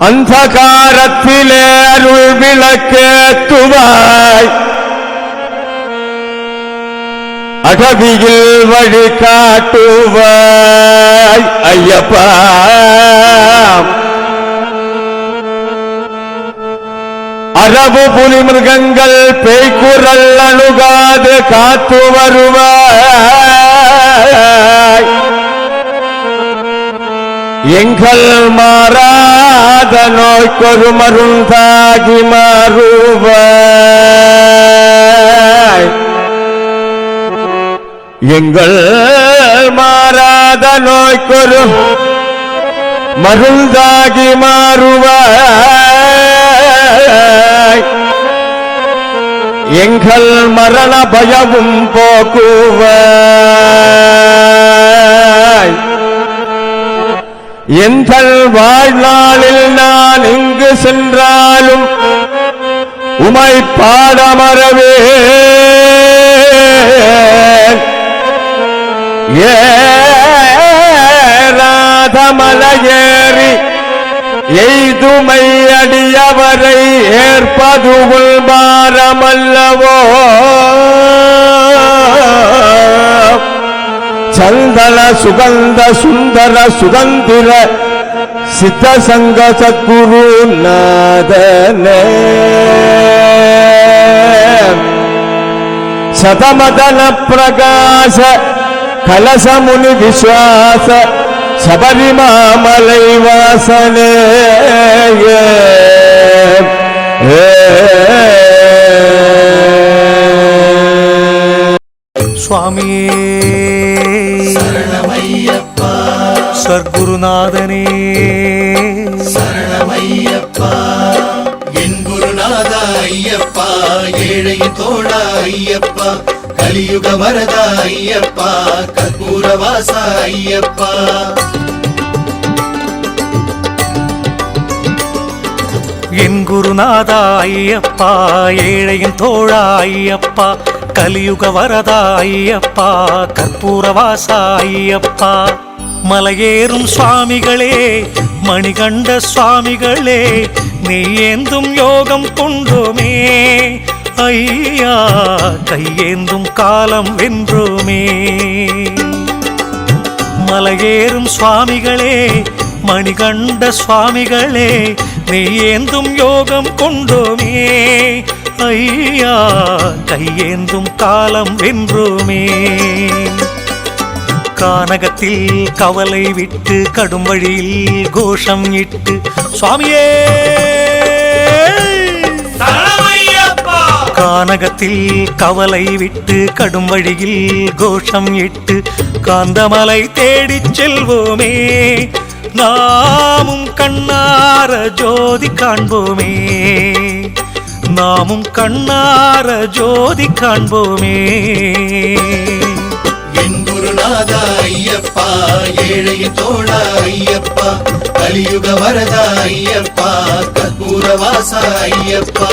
அந்தகாரத்திலே அருள் விளக்கேத்துவாய், அகதியில் வழி காட்டுவாய் ஐயப்பா. அரபு புலி மிருகங்கள் பேய்க்குரல் அணுகாது காத்து வருவாய், எங்கள் மாறாத நோய்க்கொரு மருந்தாகி மாறுவாய், எங்கள் மாறாத நோய்க்கொரு மருந்தாகி மாறுவாய், எங்கள் மரண பயமும் போக்குவாய். எங்கள் வாழ்நாளில் நான் எங்கு சென்றாலும் உமை பாடமரவே, ஏறாதமலையேறி எய்துமை அடியவரை ஏற்பதுவுள் பாரமல்லவோ. சந்தன சுகந்த சுந்தர சுகந்திர சித்த சங்க சத்குரு நாதனே, சதமதன பிரகாச கலசமுனி விஸ்வாச சபரிமாமலை வாசனே. சுவாமியே சரணமையப்பா, சர்க்குருநாதனே சரணமையப்பா, என் குருநாதா ஐயப்பா, ஏழையின் தோழா ஐயப்பா, கலியுக வரதா ஐயப்பா, கற்பூரவாசா ஐயப்பா. என் குருநாதா ஐயப்பா, ஏழையின் தோழா ஐயப்பா, கலியுக வரதா ஐயப்பா, கற்பூரவாசா ஐயப்பா. மலையேறும் சுவாமிகளே, மணிகண்ட சுவாமிகளே, நெய்யேந்தும் யோகம் கொண்டோமே ஐயா, கையேந்தும் காலம் வென்றோமே. மலையேறும் சுவாமிகளே, மணிகண்ட சுவாமிகளே, நெய்யேந்தும் யோகம் கொண்டோமே ஐயா, கையேந்தும் காலம் வென்றோமே. கானகத்தில் கவலை விட்டு கடும் வழியில் கோஷம் இட்டு சுவாமியே கானகத்தில் கவலை விட்டு கடும் வழியில் கோஷம் இட்டு காந்தமலை தேடிச் செல்வோமே, நாமும் கண்ணார ஜோதி காண்போமே, நாமும் கண்ணார ஜோதி காண்போமே. என் குருநாதா ஐயப்பா, ஏழையின் தோழா ஐயப்பா, கலியுக வரதா ஐயப்பா, கற்பூரவாசா ஐயப்பா.